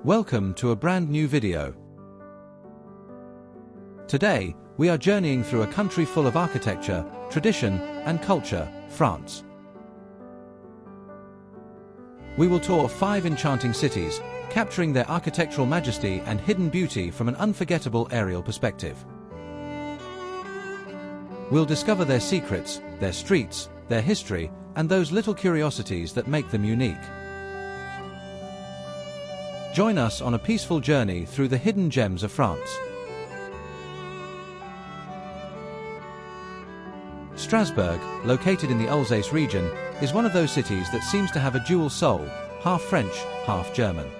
Welcome to a brand new video. Today, we are journeying through a country full of architecture, tradition, and culture, France. We will tour 5 enchanting cities, capturing their architectural majesty and hidden beauty from an unforgettable aerial perspective. We'll discover their secrets, their streets, their history, and those little curiosities that make them unique. Join us on a peaceful journey through the hidden gems of France. Strasbourg, located in the Alsace region, is one of those cities that seems to have a dual soul, half French, half German.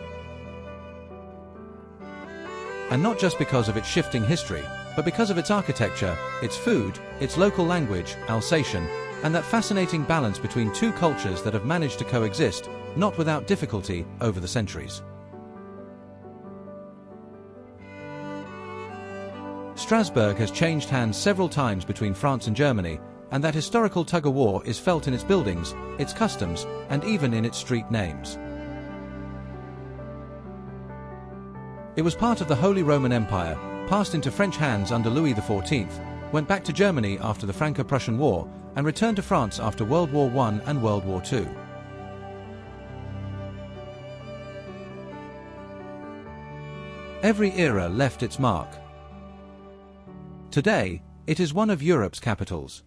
And not just because of its shifting history, but because of its architecture, its food, its local language, Alsatian, and that fascinating balance between two cultures that have managed to coexist, not without difficulty, over the centuries. Strasbourg has changed hands several times between France and Germany, and that historical tug-of-war is felt in its buildings, its customs, and even in its street names. It was part of the Holy Roman Empire, passed into French hands under Louis XIV, went back to Germany after the Franco-Prussian War, and returned to France after World War I and World War II. Every era left its mark. Today, it is one of Europe's capitals.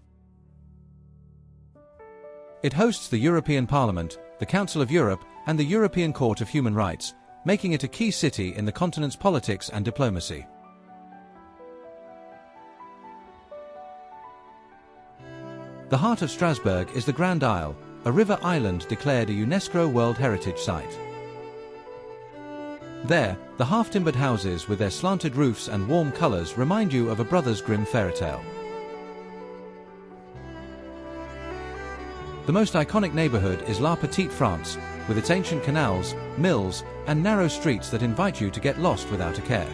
It hosts the European Parliament, the Council of Europe, and the European Court of Human Rights, making it a key city in the continent's politics and diplomacy. The heart of Strasbourg is the Grand Isle, a river island declared a UNESCO World Heritage Site. There, the half-timbered houses with their slanted roofs and warm colors remind you of a Brothers Grimm fairy tale. The most iconic neighborhood is La Petite France, with its ancient canals, mills, and narrow streets that invite you to get lost without a care.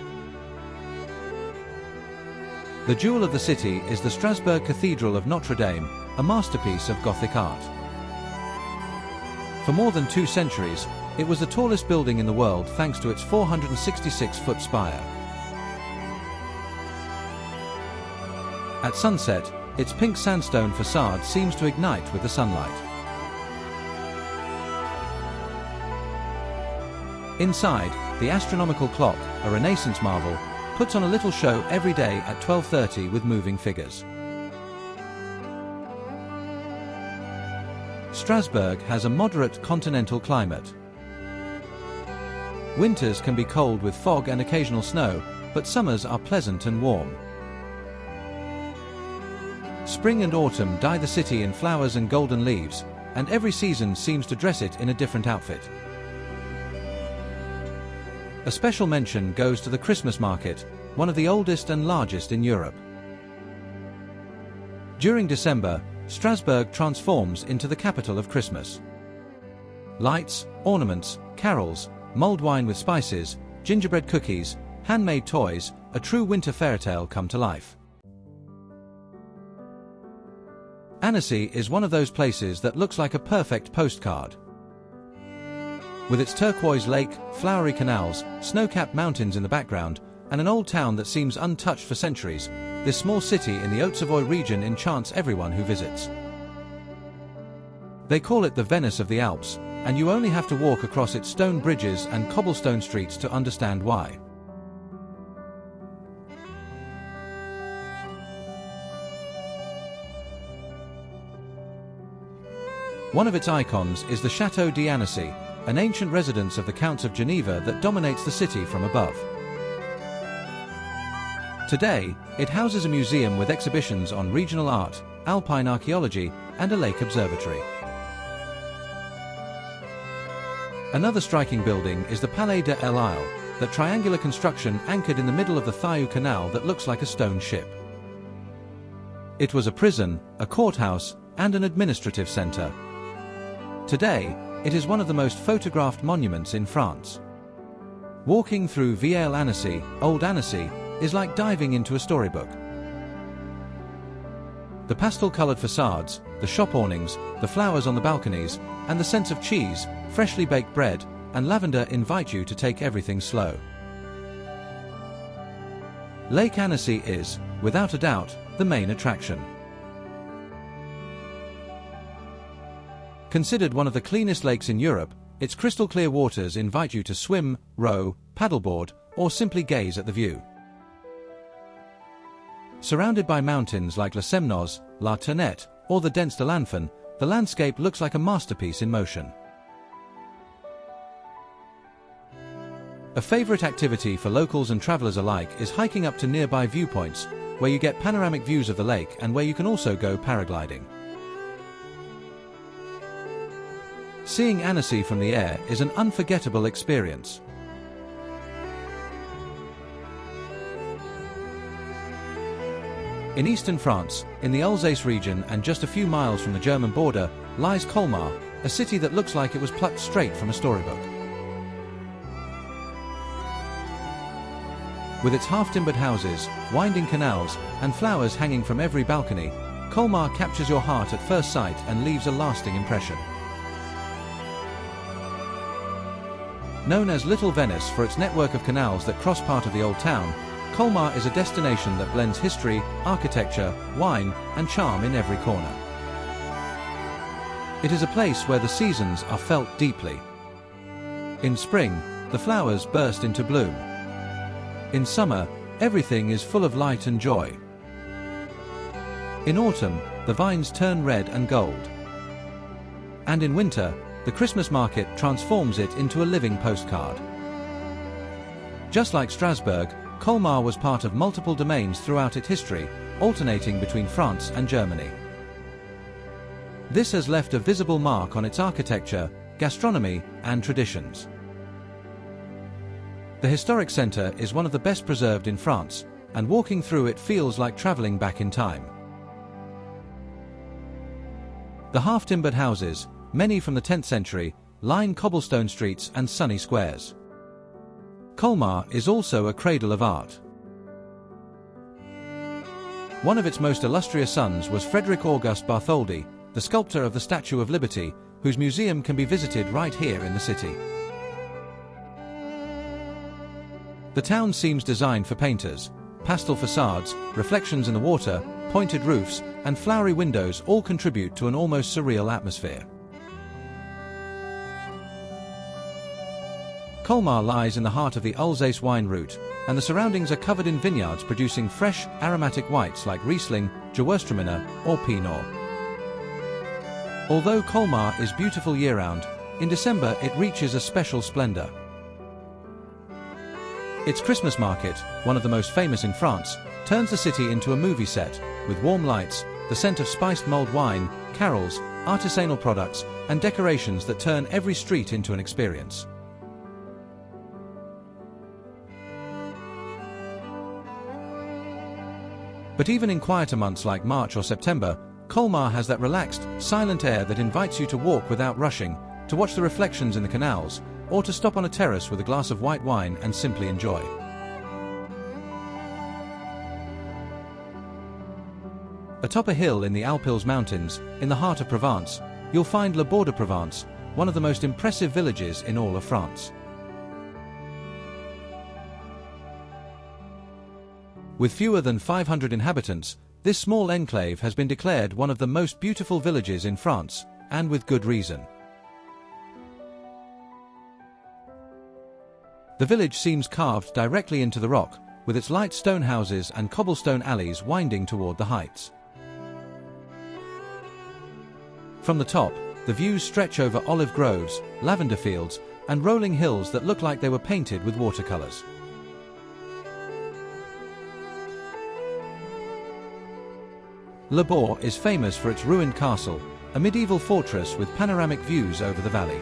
The jewel of the city is the Strasbourg Cathedral of Notre Dame, a masterpiece of Gothic art. For more than 2 centuries, it was the tallest building in the world thanks to its 466-foot spire. At sunset, its pink sandstone facade seems to ignite with the sunlight. Inside, the astronomical clock, a Renaissance marvel, puts on a little show every day at 12:30 with moving figures. Strasbourg has a moderate continental climate. Winters can be cold with fog and occasional snow, but summers are pleasant and warm. Spring and autumn dye the city in flowers and golden leaves, and every season seems to dress it in a different outfit. A special mention goes to the Christmas market, one of the oldest and largest in Europe. During December, Strasbourg transforms into the capital of Christmas. Lights, ornaments, carols, mulled wine with spices, gingerbread cookies, handmade toys, a true winter fairy tale come to life. Annecy is one of those places that looks like a perfect postcard. With its turquoise lake, flowery canals, snow-capped mountains in the background, and an old town that seems untouched for centuries, this small city in the Haute-Savoie region enchants everyone who visits. They call it the Venice of the Alps, and you only have to walk across its stone bridges and cobblestone streets to understand why. One of its icons is the Château d'Annecy, an ancient residence of the Counts of Geneva that dominates the city from above. Today, it houses a museum with exhibitions on regional art, alpine archaeology, and a lake observatory. Another striking building is the Palais de l'Isle, that triangular construction anchored in the middle of the Touview Canal that looks like a stone ship. It was a prison, a courthouse, and an administrative center. Today, it is one of the most photographed monuments in France. Walking through Vieille Annecy, Old Annecy, is like diving into a storybook. The pastel-colored facades, the shop awnings, the flowers on the balconies, and the scents of cheese, freshly baked bread, and lavender invite you to take everything slow. Lake Annecy is, without a doubt, the main attraction. Considered one of the cleanest lakes in Europe, its crystal-clear waters invite you to swim, row, paddleboard, or simply gaze at the view. Surrounded by mountains like Les Semnoz, La Ternette, or the dense de l'Anfon, the landscape looks like a masterpiece in motion. A favorite activity for locals and travelers alike is hiking up to nearby viewpoints, where you get panoramic views of the lake and where you can also go paragliding. Seeing Annecy from the air is an unforgettable experience. In eastern France, in the Alsace region and just a few miles from the German border, lies Colmar, a city that looks like it was plucked straight from a storybook. With its half-timbered houses, winding canals, and flowers hanging from every balcony, Colmar captures your heart at first sight and leaves a lasting impression. Known as Little Venice for its network of canals that cross part of the old town, Colmar is a destination that blends history, architecture, wine, and charm in every corner. It is a place where the seasons are felt deeply. In spring, the flowers burst into bloom. In summer, everything is full of light and joy. In autumn, the vines turn red and gold. And in winter, the Christmas market transforms it into a living postcard. Just like Strasbourg, Colmar was part of multiple domains throughout its history, alternating between France and Germany. This has left a visible mark on its architecture, gastronomy, and traditions. The historic centre is one of the best preserved in France, and walking through it feels like travelling back in time. The half-timbered houses, many from the 10th century, line cobblestone streets and sunny squares. Colmar is also a cradle of art. One of its most illustrious sons was Frederick August Bartholdi, the sculptor of the Statue of Liberty, whose museum can be visited right here in the city. The town seems designed for painters. Pastel facades, reflections in the water, pointed roofs, and flowery windows all contribute to an almost surreal atmosphere. Colmar lies in the heart of the Alsace wine route, and the surroundings are covered in vineyards producing fresh, aromatic whites like Riesling, Gewürztraminer, or Pinot. Although Colmar is beautiful year-round, in December it reaches a special splendor. Its Christmas market, one of the most famous in France, turns the city into a movie set, with warm lights, the scent of spiced mulled wine, carols, artisanal products, and decorations that turn every street into an experience. But even in quieter months like March or September, Colmar has that relaxed, silent air that invites you to walk without rushing, to watch the reflections in the canals, or to stop on a terrace with a glass of white wine and simply enjoy. Atop a hill in the Alpes mountains, in the heart of Provence, you'll find Le Baux-de-Provence, one of the most impressive villages in all of France. With fewer than 500 inhabitants, this small enclave has been declared one of the most beautiful villages in France, and with good reason. The village seems carved directly into the rock, with its light stone houses and cobblestone alleys winding toward the heights. From the top, the views stretch over olive groves, lavender fields, and rolling hills that look like they were painted with watercolors. Le Baux is famous for its ruined castle, a medieval fortress with panoramic views over the valley.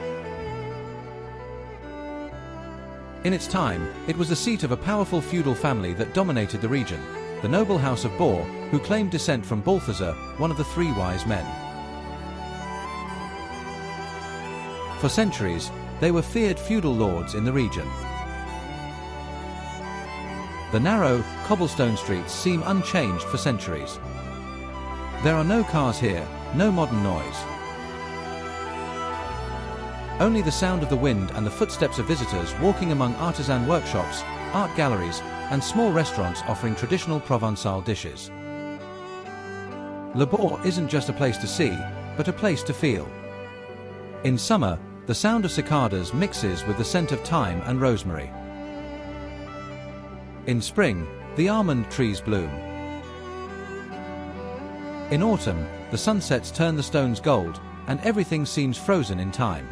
In its time, it was the seat of a powerful feudal family that dominated the region, the noble house of Baux, who claimed descent from Balthasar, one of the three wise men. For centuries, they were feared feudal lords in the region. The narrow, cobblestone streets seem unchanged for centuries. There are no cars here, no modern noise. Only the sound of the wind and the footsteps of visitors walking among artisan workshops, art galleries, and small restaurants offering traditional Provençal dishes. Le Bourg isn't just a place to see, but a place to feel. In summer, the sound of cicadas mixes with the scent of thyme and rosemary. In spring, the almond trees bloom. In autumn, the sunsets turn the stones gold, and everything seems frozen in time.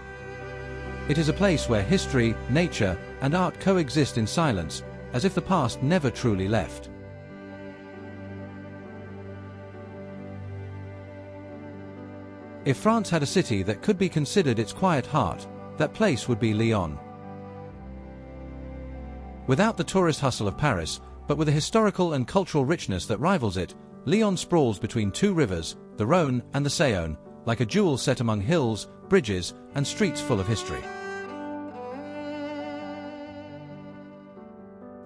It is a place where history, nature, and art coexist in silence, as if the past never truly left. If France had a city that could be considered its quiet heart, that place would be Lyon. Without the tourist hustle of Paris, but with a historical and cultural richness that rivals it, Lyon sprawls between two rivers, the Rhône and the Saône, like a jewel set among hills, bridges, and streets full of history.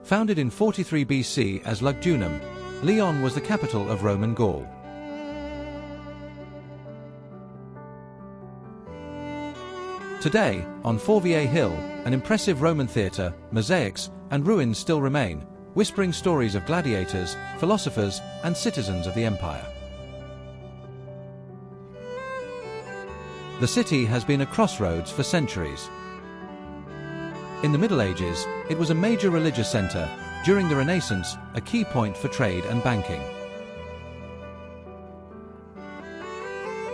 Founded in 43 BC as Lugdunum, Lyon was the capital of Roman Gaul. Today, on Fourvière Hill, an impressive Roman theatre, mosaics, and ruins still remain, whispering stories of gladiators, philosophers, and citizens of the empire. The city has been a crossroads for centuries. In the Middle Ages, it was a major religious centre, during the Renaissance, a key point for trade and banking.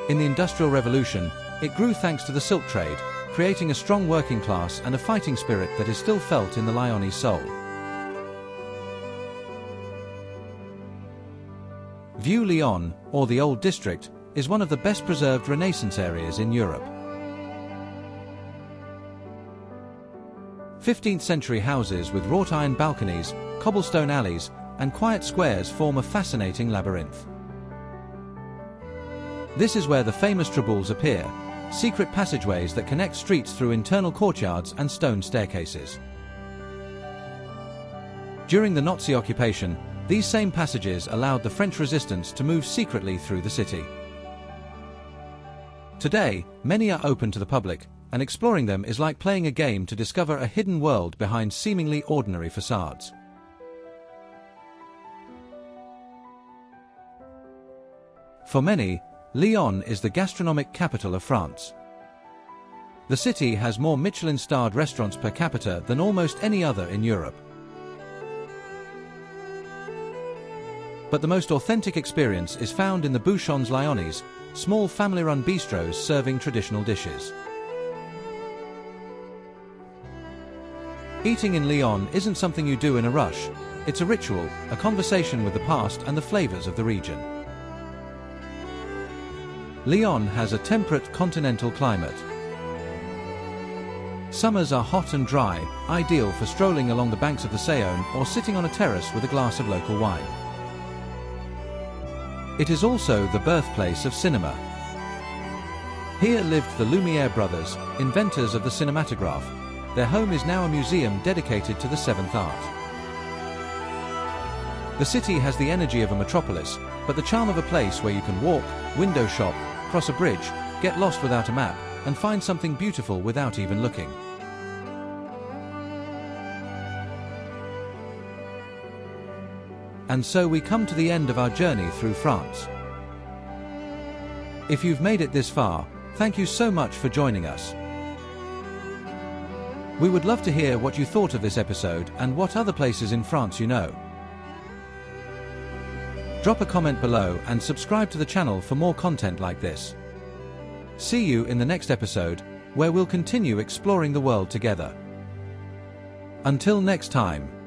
In the Industrial Revolution, it grew thanks to the silk trade, creating a strong working class and a fighting spirit that is still felt in the Lyonnese soul. Vieux-Lyon, or the Old District, is one of the best preserved Renaissance areas in Europe. 15th century houses with wrought iron balconies, cobblestone alleys, and quiet squares form a fascinating labyrinth. This is where the famous traboules appear, secret passageways that connect streets through internal courtyards and stone staircases. During the Nazi occupation, these same passages allowed the French resistance to move secretly through the city. Today, many are open to the public, and exploring them is like playing a game to discover a hidden world behind seemingly ordinary facades. For many, Lyon is the gastronomic capital of France. The city has more Michelin-starred restaurants per capita than almost any other in Europe. But the most authentic experience is found in the Bouchons Lyonnais, small family-run bistros serving traditional dishes. Eating in Lyon isn't something you do in a rush. It's a ritual, a conversation with the past and the flavors of the region. Lyon has a temperate continental climate. Summers are hot and dry, ideal for strolling along the banks of the Saône or sitting on a terrace with a glass of local wine. It is also the birthplace of cinema. Here lived the Lumière brothers, inventors of the cinematograph. Their home is now a museum dedicated to the seventh art. The city has the energy of a metropolis, but the charm of a place where you can walk, window shop, cross a bridge, get lost without a map, and find something beautiful without even looking. And so we come to the end of our journey through France. If you've made it this far, thank you so much for joining us. We would love to hear what you thought of this episode and what other places in France you know. Drop a comment below and subscribe to the channel for more content like this. See you in the next episode, where we'll continue exploring the world together. Until next time.